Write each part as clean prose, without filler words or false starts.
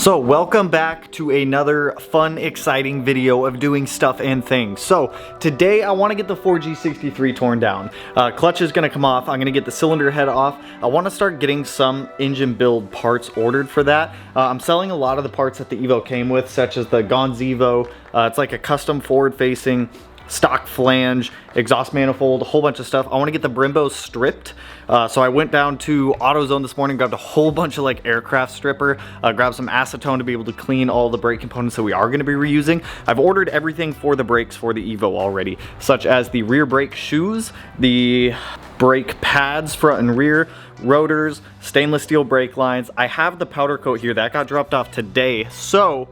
So welcome back to another fun, exciting video of doing stuff and things. So today I want to get the 4G63 torn down. Clutch is going to come off. I'm going to get the cylinder head off. I want to start getting some engine build parts ordered for that. I'm selling a lot of the parts that the Evo came with, such as the Gonzevo. It's like a custom forward-facing stock flange, exhaust manifold, a whole bunch of stuff. I want to get the Brembo stripped. So I went down to AutoZone this morning, grabbed a whole bunch of like aircraft stripper, grabbed some acetone to be able to clean all the brake components that we are going to be reusing. I've ordered everything for the brakes for the Evo already, such as the rear brake shoes, the brake pads front and rear, rotors, stainless steel brake lines. I have the powder coat here that got dropped off today, so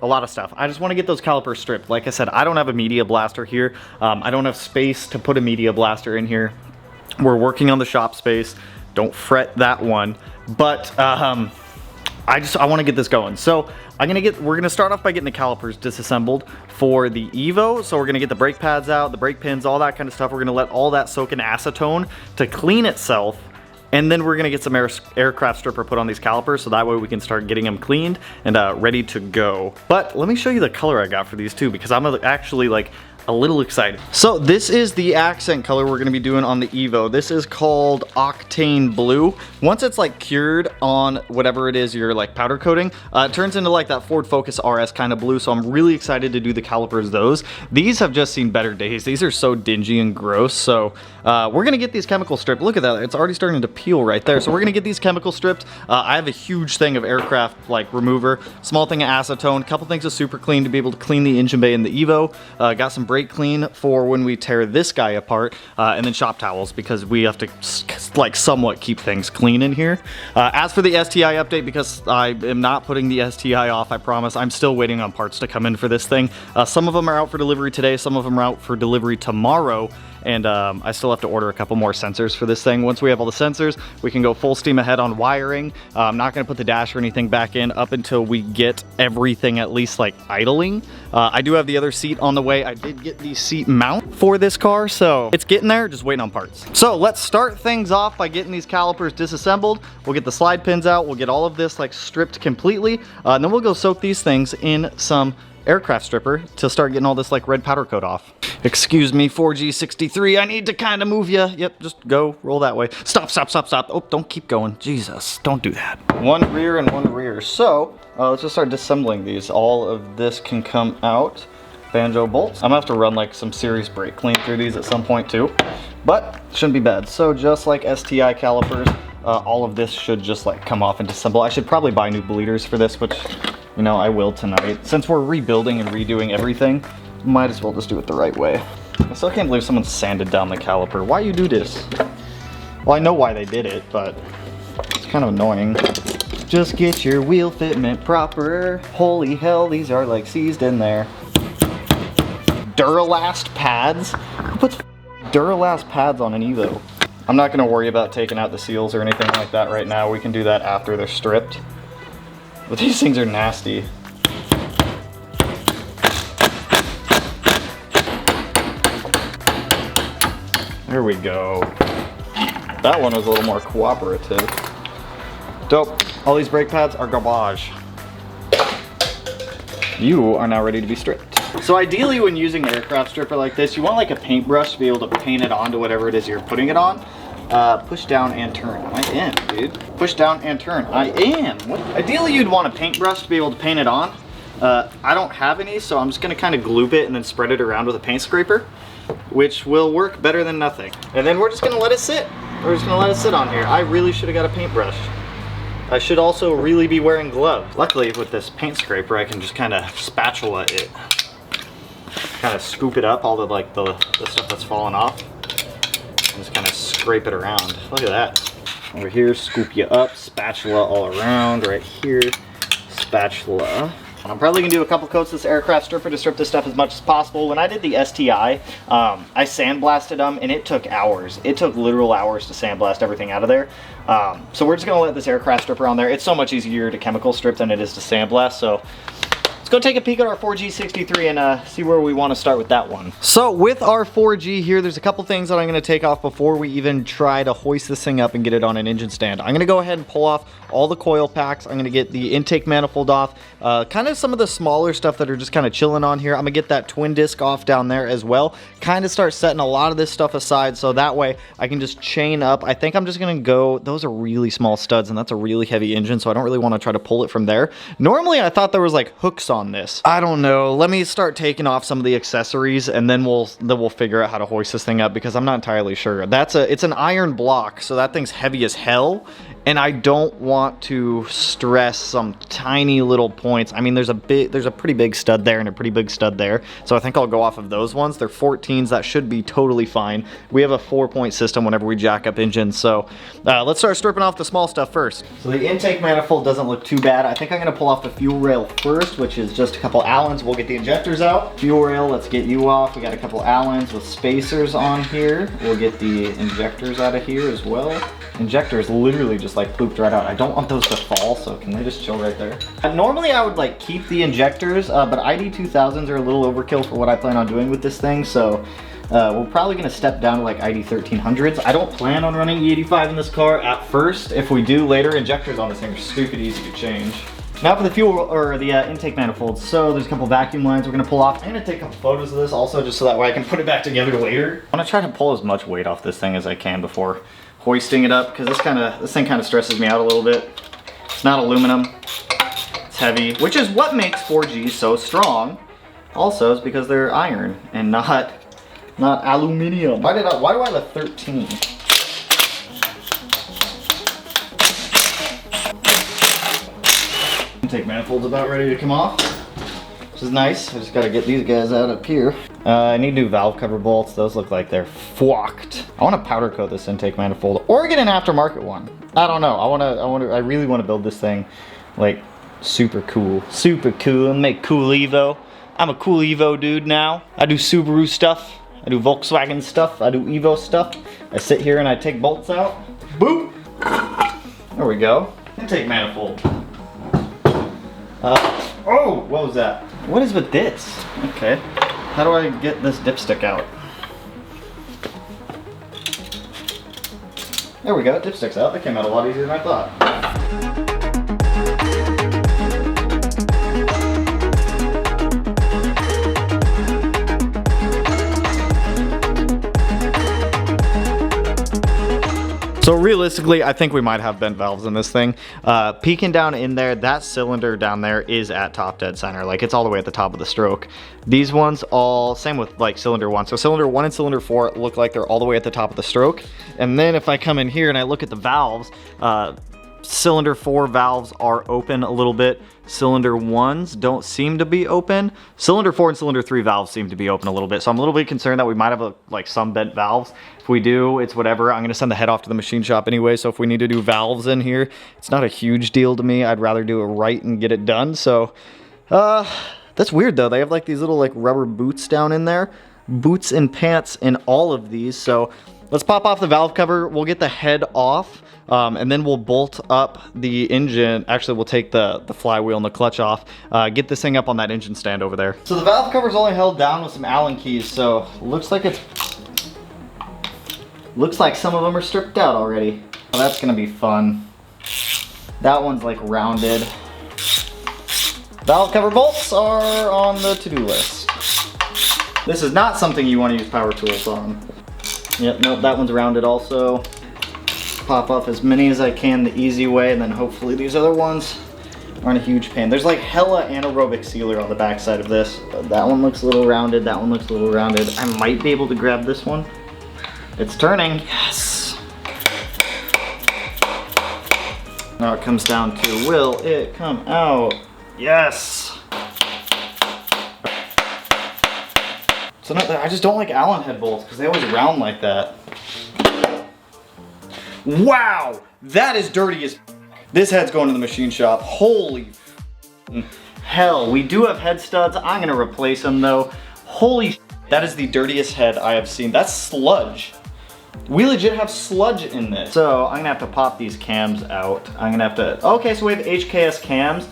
a lot of stuff. I just want to get those calipers stripped. Like I said, I don't have a media blaster here. I don't have space to put a media blaster in here. We're working on the shop space. Don't fret that one. But I want to get this going. So we're gonna start off by getting the calipers disassembled for the Evo. So we're gonna get the brake pads out, the brake pins, all that kind of stuff. We're gonna let all that soak in acetone to clean itself. And then we're gonna get some aircraft stripper put on these calipers, so that way we can start getting them cleaned and ready to go. But let me show you the color I got for these too, because I'm actually like a little excited. So this is the accent color we're gonna be doing on the Evo. This is called Octane Blue. Once it's like cured on whatever it is you're like powder coating, it turns into like that Ford Focus RS kind of blue. So I'm really excited to do the calipers those. These have just seen better days. These are so dingy and gross. So we're gonna get these chemical stripped. Look at that, it's already starting to peel right there. So we're gonna get these chemical stripped. I have a huge thing of aircraft like remover, small thing of acetone, couple things of super clean to be able to clean the engine bay in the Evo. Got some brake clean for when we tear this guy apart, and then shop towels because we have to like somewhat keep things clean in here. As for the STI update, because I am not putting the STI off, I promise, I'm still waiting on parts to come in for this thing. Some of them are out for delivery today, some of them are out for delivery tomorrow. And I still have to order a couple more sensors for this thing. Once we have all the sensors, we can go full steam ahead on wiring. I'm not gonna put the dash or anything back in up until we get everything at least like idling. I do have the other seat on the way. I did get the seat mount for this car, so it's getting there, just waiting on parts. So let's start things off by getting these calipers disassembled. We'll get the slide pins out. We'll get all of this like stripped completely. And then we'll go soak these things in some aircraft stripper to start getting all this like red powder coat off. Excuse me, 4G63, I need to kind of move you. Yep, just go, roll that way. Stop, stop, stop, stop. Oh, don't keep going. Jesus, don't do that. One rear and one rear. So, let's just start disassembling these. All of this can come out. Banjo bolts. I'm gonna have to run like some serious brake clean through these at some point too, but shouldn't be bad. So just like STI calipers, all of this should just like come off and disassemble. I should probably buy new bleeders for this, which, you know, I will tonight. Since we're rebuilding and redoing everything, might as well just do it the right way. I still can't believe someone sanded down the caliper. Why you do this? Well, I know why they did it, but it's kind of annoying. Just get your wheel fitment proper. Holy hell, these are like seized in there. Duralast pads? Who puts Duralast pads on an Evo? I'm not gonna worry about taking out the seals or anything like that right now. We can do that after they're stripped. But these things are nasty. There we go. That one was a little more cooperative. Dope. All these brake pads are garbage. You are now ready to be stripped. So ideally when using an aircraft stripper like this, you want like a paintbrush to be able to paint it onto whatever it is you're putting it on. Push down and turn. I am, dude. Push down and turn. I am. What? Ideally you'd want a paintbrush to be able to paint it on. I don't have any, so I'm just gonna kind of gloop it and then spread it around with a paint scraper, which will work better than nothing. And then we're just gonna let it sit. We're just gonna let it sit on here. I really should have got a paintbrush. I should also really be wearing gloves. Luckily with this paint scraper, I can just kind of spatula it. Kind of scoop it up, all the like the stuff that's fallen off. And just kind of scrape it around. Look at that. Over here, scoop you up, spatula all around. Right here, spatula. I'm probably gonna do a couple coats of this aircraft stripper to strip this stuff as much as possible. When I did the STI, I sandblasted them and it took hours. It took literal hours to sandblast everything out of there. So we're just gonna let this aircraft stripper on there. It's so much easier to chemical strip than it is to sandblast, so Let's go take a peek at our 4G63 and see where we want to start with that one. So with our 4G here, there's a couple things that I'm going to take off before we even try to hoist this thing up and get it on an engine stand. I'm going to go ahead and pull off all the coil packs. I'm going to get the intake manifold off, kind of some of the smaller stuff that are just kind of chilling on here. I'm going to get that twin disc off down there as well. Kind of start setting a lot of this stuff aside so that way I can just chain up. I think I'm just going to go, those are really small studs and that's a really heavy engine, so I don't really want to try to pull it from there. Normally I thought there was like hooks on this. I don't know. Let me start taking off some of the accessories and then we'll figure out how to hoist this thing up because I'm not entirely sure. It's an iron block, so that thing's heavy as hell. And I don't want to stress some tiny little points. I mean, there's a pretty big stud there and a pretty big stud there. So I think I'll go off of those ones. They're 14s. That should be totally fine. We have a 4-point system whenever we jack up engines. So let's start stripping off the small stuff first. So the intake manifold doesn't look too bad. I think I'm going to pull off the fuel rail first, which is just a couple Allens. We'll get the injectors out. Fuel rail, let's get you off. We got a couple Allens with spacers on here. We'll get the injectors out of here as well. Injectors literally just like pooped right out. I don't want those to fall, so can they just chill right there? Normally I would like keep the injectors, but ID 2000s are a little overkill for what I plan on doing with this thing, so we're probably gonna step down to like ID 1300s. I don't plan on running E85 in this car at first. If we do later, injectors on this thing are stupid easy to change. Now for the fuel, or the intake manifolds. So there's a couple vacuum lines we're gonna pull off. I'm gonna take a couple photos of this also, just so that way I can put it back together later. I'm gonna try to pull as much weight off this thing as I can before hoisting it up, because this thing kind of stresses me out a little bit. It's not aluminum, it's heavy, which is what makes 4Gs so strong. Also, is because they're iron and not aluminum. Why do I have a 13? Intake manifold's about ready to come off, which is nice. I just gotta get these guys out up here. I need new valve cover bolts. Those look like they're fucked. I want to powder coat this intake manifold or get an aftermarket one. I don't know. I really want to build this thing like super cool and make cool Evo. I'm a cool Evo dude now. I do Subaru stuff. I do Volkswagen stuff. I do Evo stuff. I sit here and I take bolts out. Boop. There we go. Intake manifold. Oh, what was that? What is with this? Okay. How do I get this dipstick out? There we go, dipstick's out. That came out a lot easier than I thought. So realistically, I think we might have bent valves in this thing. Peeking down in there, that cylinder down there is at top dead center. Like it's all the way at the top of the stroke. These ones all, same with like cylinder 1. So cylinder 1 and cylinder 4 look like they're all the way at the top of the stroke. And then if I come in here and I look at the valves, cylinder 4 valves are open a little bit. Cylinder 1s don't seem to be open. Cylinder 4 and cylinder 3 valves seem to be open a little bit. So I'm a little bit concerned that we might have like some bent valves. If we do, it's whatever. I'm gonna send the head off to the machine shop anyway. So if we need to do valves in here, it's not a huge deal to me. I'd rather do it right and get it done. So that's weird though. They have like these little like rubber boots down in there. Boots and pants in all of these. So let's pop off the valve cover. We'll get the head off. And then we'll bolt up the engine. Actually, we'll take the flywheel and the clutch off, get this thing up on that engine stand over there. So the valve cover's only held down with some Allen keys, so looks like some of them are stripped out already. Well, that's gonna be fun. That one's like rounded. Valve cover bolts are on the to-do list. This is not something you want to use power tools on. Yep, nope, that one's rounded also. Pop off as many as I can the easy way, and then hopefully these other ones aren't a huge pain. There's like hella anaerobic sealer on the back side of this. That one looks a little rounded, that one looks a little rounded. I might be able to grab this one. It's turning, yes. Now it comes down to, will it come out? Yes. So I just don't like Allen head bolts because they always round like that. Wow, that is dirty as this head's going to the machine shop. Holy hell, we do have head studs. I'm gonna replace them though. Holy, that is the dirtiest head I have seen. That's sludge. We legit have sludge in this. So I'm gonna have to pop these cams out. I'm gonna have to, okay, so we have HKS cams.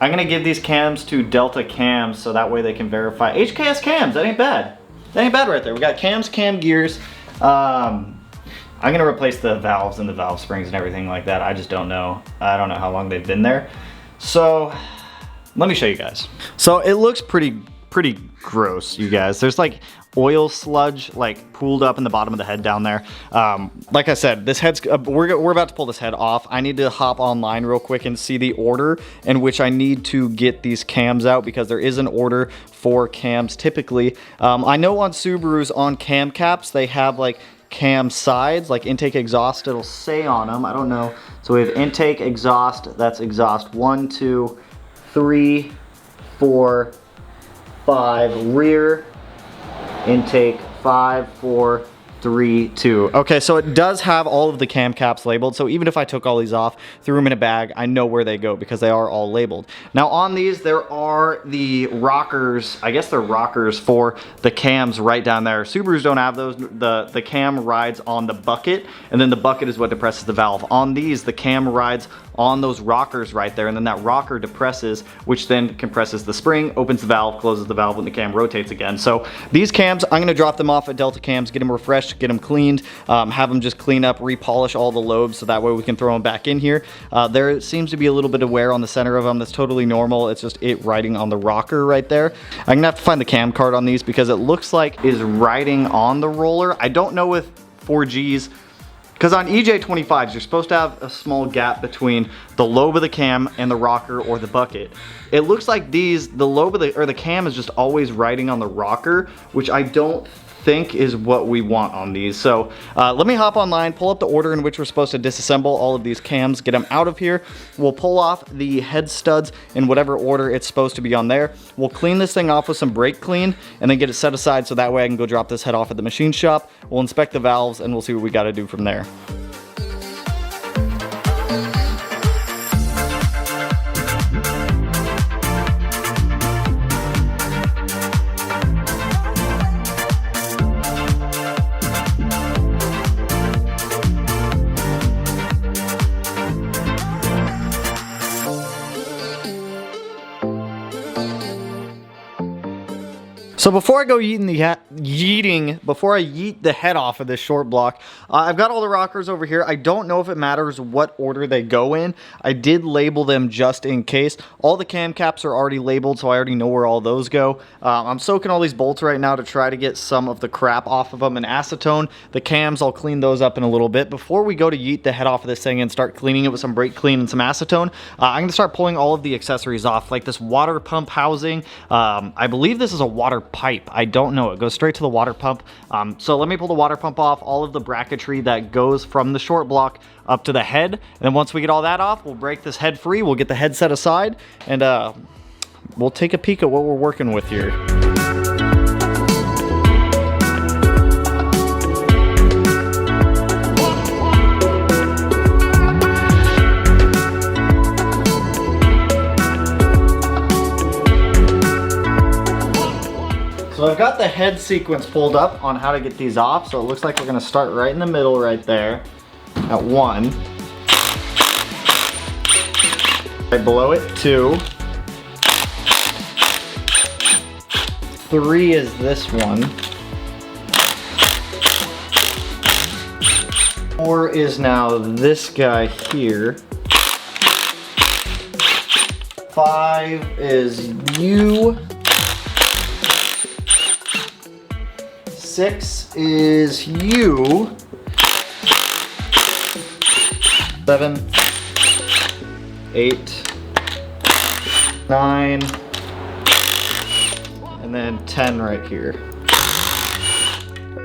I'm gonna give these cams to Delta Cams so that way they can verify. HKS cams, that ain't bad. That ain't bad right there. We got cams, cam gears. I'm gonna replace the valves and the valve springs and everything like that. I just don't know. I don't know how long they've been there. So let me show you guys. So it looks pretty gross, you guys. There's like oil sludge like pooled up in the bottom of the head down there. Like I said, this head's we're about to pull this head off. I need to hop online real quick and see the order in which I need to get these cams out, because there is an order for cams typically. I know on Subarus, on cam caps, they have like cam sides, like intake exhaust, it'll say on them. I don't know. So we have intake, exhaust, that's exhaust 1, 2, 3, 4, 5, rear, intake 5, 4, 3, 2. Okay, so it does have all of the cam caps labeled. So even if I took all these off, threw them in a bag, I know where they go because they are all labeled. Now on these, there are the rockers. I guess they're rockers for the cams right down there. Subarus don't have those. The cam rides on the bucket, and then the bucket is what depresses the valve. On these, the cam rides on those rockers right there, and then that rocker depresses, which then compresses the spring, opens the valve, closes the valve when the cam rotates again. So these cams, I'm gonna drop them off at Delta Cams, get them refreshed, get them cleaned, have them just clean up, repolish all the lobes so that way we can throw them back in here. There seems to be a little bit of wear on the center of them. That's totally normal. It's just it riding on the rocker right there. I'm gonna have to find the cam card on these because it looks like is riding on the roller. I don't know with 4Gs, because on EJ25s, you're supposed to have a small gap between the lobe of the cam and the rocker or the bucket. It looks like these, the lobe of the cam is just always riding on the rocker, which I don't think is what we want on these. So let me hop online, pull up the order in which we're supposed to disassemble all of these cams, get them out of here. We'll pull off the head studs in whatever order it's supposed to be on there. We'll clean this thing off with some brake clean and then get it set aside so that way I can go drop this head off at the machine shop. We'll inspect the valves and we'll see what we got to do from there. So before I go before I yeet the head off of this short block, I've got all the rockers over here. I don't know if it matters what order they go in. I did label them just in case. All the cam caps are already labeled, so I already know where all those go. I'm soaking all these bolts right now to try to get some of the crap off of them in acetone. The cams, I'll clean those up in a little bit. Before we go to yeet the head off of this thing and start cleaning it with some brake clean and some acetone, I'm going to start pulling all of the accessories off, like this water pump housing. I believe this is a water pipe. I don't know. It goes straight to the water pump. So let me pull the water pump off, all of the bracketry that goes from the short block up to the head. And then once we get all that off, we'll break this head free. We'll get the head set aside and we'll take a peek at what we're working with here. So I've got the head sequence pulled up on how to get these off. So it looks like we're gonna start right in the middle right there at 1. Right below it, 2. 3 is this one. 4 is now this guy here. 5 is you. 6 is you. 7, 8, 9, and then 10 right here.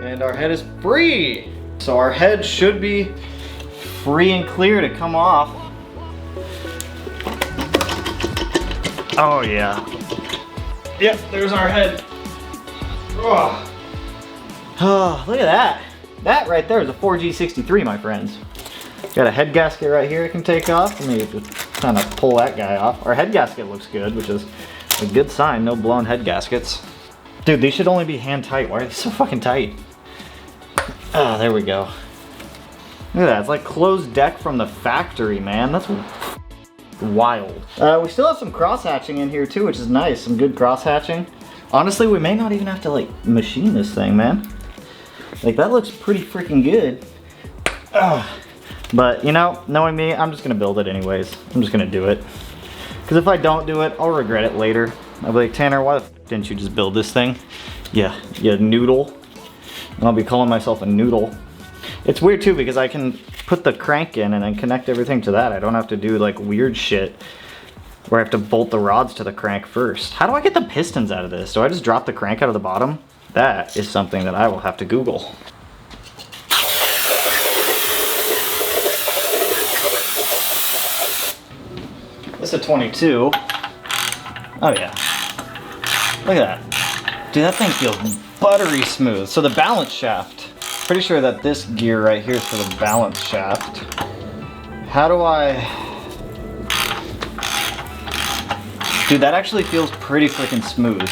And our head is free. So our head should be free and clear to come off. Oh yeah. Yep, there's our head. Oh. Oh, look at that. That right there is a 4G63, my friends. Got a head gasket right here I can take off. Let me just kind of pull that guy off. Our head gasket looks good, which is a good sign. No blown head gaskets. Dude, these should only be hand tight. Why are they so fucking tight? Ah, there we go. Look at that. It's like closed deck from the factory, man. That's wild. We still have some cross hatching in here too, which is nice. Some good cross hatching. Honestly, we may not even have to like machine this thing, man. Like that looks pretty freaking good. But you know, knowing me, I'm just gonna build it anyways. I'm just gonna do it. Because if I don't do it, I'll regret it later. I'll be like, Tanner, why the f didn't you just build this thing? Yeah, you noodle. And I'll be calling myself a noodle. It's weird too because I can put the crank in and then connect everything to that. I don't have to do like weird shit where I have to bolt the rods to the crank first. How do I get the pistons out of this? Do I just drop the crank out of the bottom? That is something that I will have to Google. This is a 22. Oh yeah. Look at that. Dude, that thing feels buttery smooth. So the balance shaft. Pretty sure that this gear right here is for the balance shaft. How do I... Dude, that actually feels pretty freaking smooth.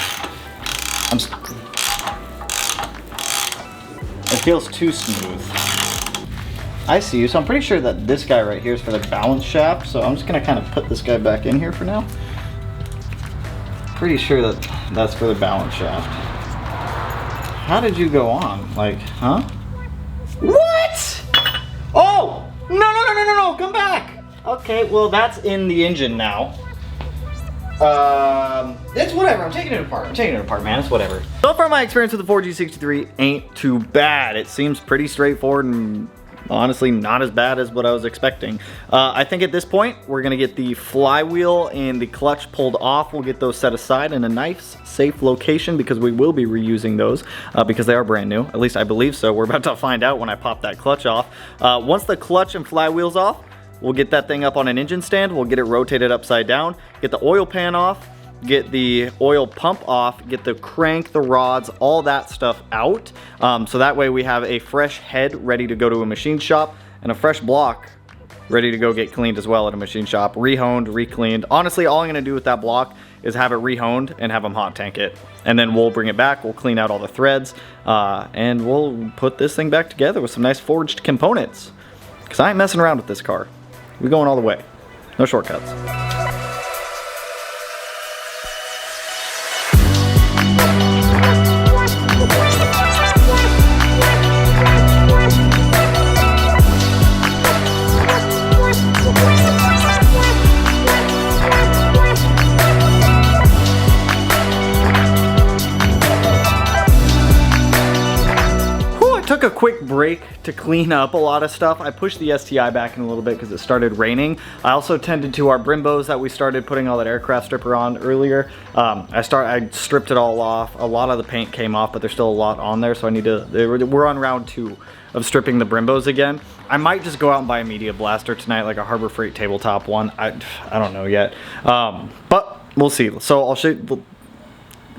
It feels too smooth. I see you, so I'm pretty sure that this guy right here is for the balance shaft, so I'm just gonna kind of put this guy back in here for now. Pretty sure that that's for the balance shaft. How did you go on? Like, huh? What? Oh! No, come back! Okay, well that's in the engine now. It's whatever, I'm taking it apart, man, it's whatever. So far my experience with the 4G63 ain't too bad. It seems pretty straightforward and honestly not as bad as what I was expecting. I think at this point we're gonna get the flywheel and the clutch pulled off. We'll get those set aside in a nice safe location because we will be reusing those because they are brand new. At least I believe so. We're about to find out when I pop that clutch off. Once the clutch and flywheel's off, we'll get that thing up on an engine stand. We'll get it rotated upside down, get the oil pan off, get the oil pump off, get the crank, the rods, all that stuff out. So that way we have a fresh head ready to go to a machine shop and a fresh block ready to go get cleaned as well at a machine shop. Rehoned, re-cleaned. Honestly, all I'm gonna do with that block is have it rehoned and have them hot tank it. And then we'll bring it back, we'll clean out all the threads, and we'll put this thing back together with some nice forged components. Because I ain't messing around with this car. We're going all the way. No shortcuts. Took a quick break to clean up a lot of stuff. I pushed the STI back in a little bit because it started raining. I also tended to our Brimbos that we started putting all that aircraft stripper on earlier. I stripped it all off. A lot of the paint came off, but there's still a lot on there, so I need to, we're on round 2 of stripping the Brimbos again. I might just go out and buy a Media Blaster tonight, like a Harbor Freight tabletop one. I don't know yet, but we'll see. So I'll show you.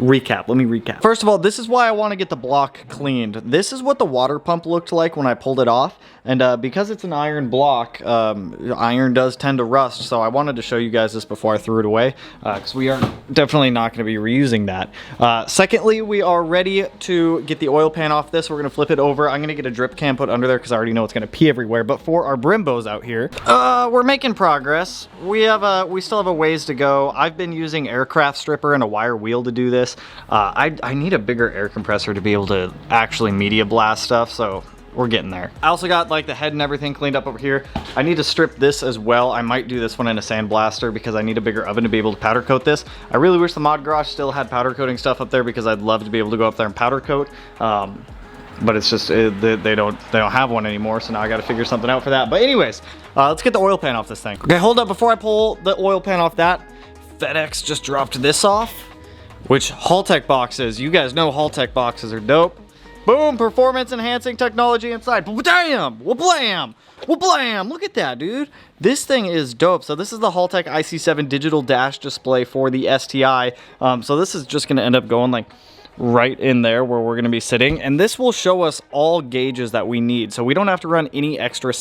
Let me recap. First of all, this is why I want to get the block cleaned. This is what the water pump looked like when I pulled it off. And because it's an iron block, iron does tend to rust. So I wanted to show you guys this before I threw it away. Because we are definitely not going to be reusing that. Secondly, we are ready to get the oil pan off this. We're going to flip it over. I'm going to get a drip can put under there because I already know it's going to pee everywhere. But for our Brimbos out here, we're making progress. We still have a ways to go. I've been using aircraft stripper and a wire wheel to do this. I need a bigger air compressor to be able to actually media blast stuff, so we're getting there. I also got like the head and everything cleaned up over here. I need to strip this as well. I might do this one in a sandblaster because I need a bigger oven to be able to powder coat this. I really wish the mod garage still had powder coating stuff up there because I'd love to be able to go up there and powder coat. But it's just they don't have one anymore, so now I got to figure something out for that. But anyways, let's get the oil pan off this thing. Okay, hold up. Before I pull the oil pan off that, FedEx just dropped this off. Which Haltech boxes, you guys know Haltech boxes are dope. Boom, performance enhancing technology inside. Damn, wha-blam, wha-blam. Look at that, dude. This thing is dope. So this is the Haltech IC7 digital dash display for the STI. So this is just gonna end up going like right in there where we're going to be sitting, and this will show us all gauges that we need, so we don't have to run any extra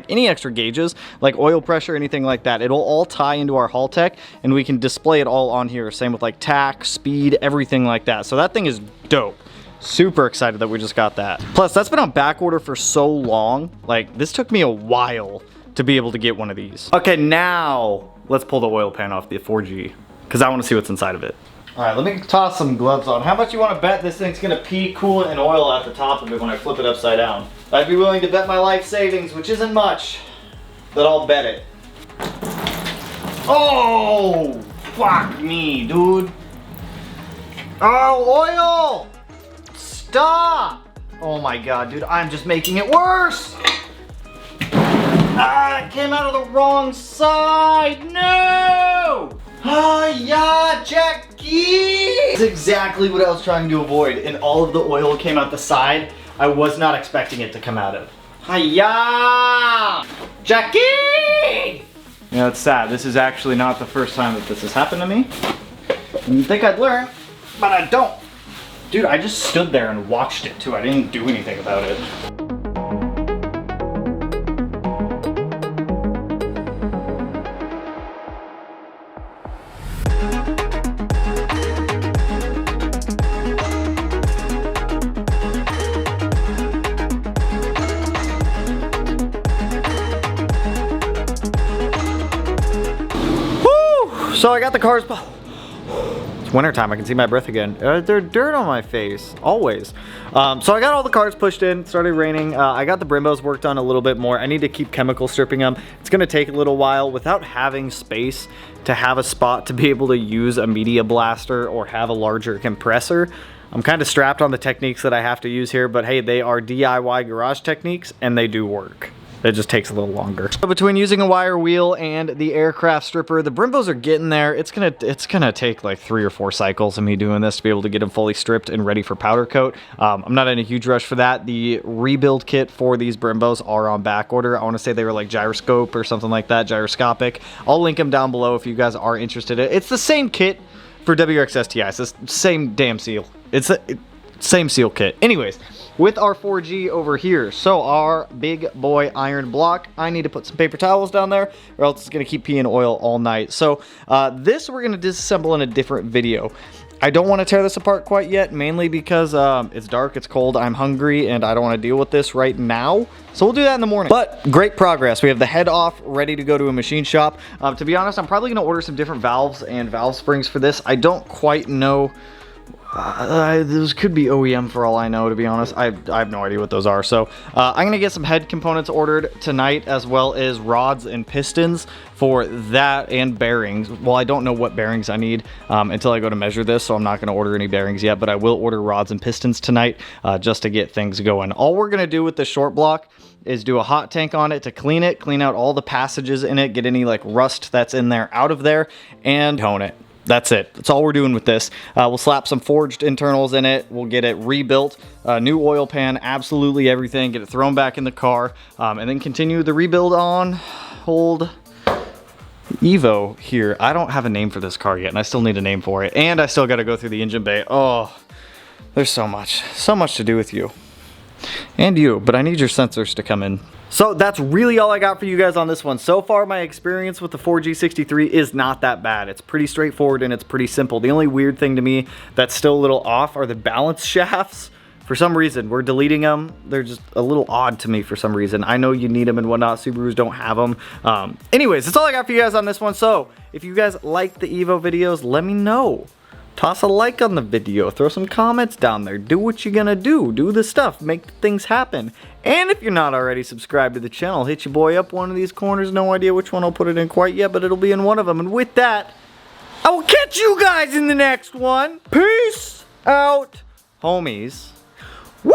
any extra gauges like oil pressure, anything like that. It'll all tie into our Haltech and we can display it all on here. Same with like tack, speed, everything like that. So that thing is dope. Super excited that we just got that. Plus that's been on back order for so long. Like this took me a while to be able to get one of these. Okay, now let's pull the oil pan off the 4G because I want to see what's inside of it. All right, let me toss some gloves on. How much you want to bet this thing's gonna pee coolant and oil at the top of it when I flip it upside down? I'd be willing to bet my life savings, which isn't much, but I'll bet it. Oh, fuck me, dude. Oh, oil! Stop! Oh my God, dude, I'm just making it worse. Ah, it came out of the wrong side, no! Ah, yeah, Jackie! That's exactly what I was trying to avoid, and all of the oil came out the side I was not expecting it to come out of. Hiya! Jackie! You know, it's sad. This is actually not the first time that this has happened to me. You'd think I'd learn, but I don't. Dude, I just stood there and watched it too. I didn't do anything about it. So I got the cars. It's wintertime, I can see my breath again. There's dirt on my face, always. So I got all the cars pushed in, started raining. I got the Brimbos worked on a little bit more. I need to keep chemical stripping them. It's gonna take a little while without having space to have a spot to be able to use a media blaster or have a larger compressor. I'm kind of strapped on the techniques that I have to use here, but hey, they are DIY garage techniques and they do work. It just takes a little longer. So between using a wire wheel and the aircraft stripper, the Brimbos are getting there. It's gonna take like 3 or 4 cycles of me doing this to be able to get them fully stripped and ready for powder coat. I'm not in a huge rush for that. The rebuild kit for these Brimbos are on back order. I want to say they were like gyroscope or something like that, gyroscopic. I'll link them down below if you guys are interested. It's the same kit for WRX STI. It's the same damn seal. It's the same seal kit. Anyways, with our 4G over here, so our big boy iron block, I need to put some paper towels down there or else it's gonna keep peeing oil all night. So this we're gonna disassemble in a different video. I don't want to tear this apart quite yet, mainly because it's dark, it's cold, I'm hungry, and I don't want to deal with this right now. So we'll do that in the morning. But great progress. We have the head off, ready to go to a machine shop. To be honest, I'm probably going to order some different valves and valve springs for this. I don't quite know. Those could be OEM for all I know, to be honest. I have no idea what those are. So I'm gonna get some head components ordered tonight, as well as rods and pistons for that, and bearings. Well, I don't know what bearings I need until I go to measure this, so I'm not gonna order any bearings yet, but I will order rods and pistons tonight just to get things going. All we're gonna do with the short block is do a hot tank on it to clean it, clean out all the passages in it, get any like rust that's in there out of there, and tone it. That's it. That's all we're doing with this. We'll slap some forged internals in it. We'll get it rebuilt. New oil pan, absolutely everything. Get it thrown back in the car. And then continue the rebuild on old Evo here. I don't have a name for this car yet, and I still need a name for it. And I still got to go through the engine bay. Oh, there's so much to do with you. And you, but I need your sensors to come in. So that's really all I got for you guys on this one. So far, my experience with the 4G63 is not that bad. It's pretty straightforward and it's pretty simple. The only weird thing to me that's still a little off are the balance shafts. For some reason, we're deleting them. They're just a little odd to me for some reason. I know you need them and whatnot. Subarus don't have them. Anyways, that's all I got for you guys on this one. So if you guys like the Evo videos, let me know. Toss a like on the video, throw some comments down there, do what you're gonna do the stuff, make things happen. And if you're not already subscribed to the channel, hit your boy up one of these corners. No idea which one I'll put it in quite yet, but it'll be in one of them. And with that, I will catch you guys in the next one. Peace out, homies. Woo!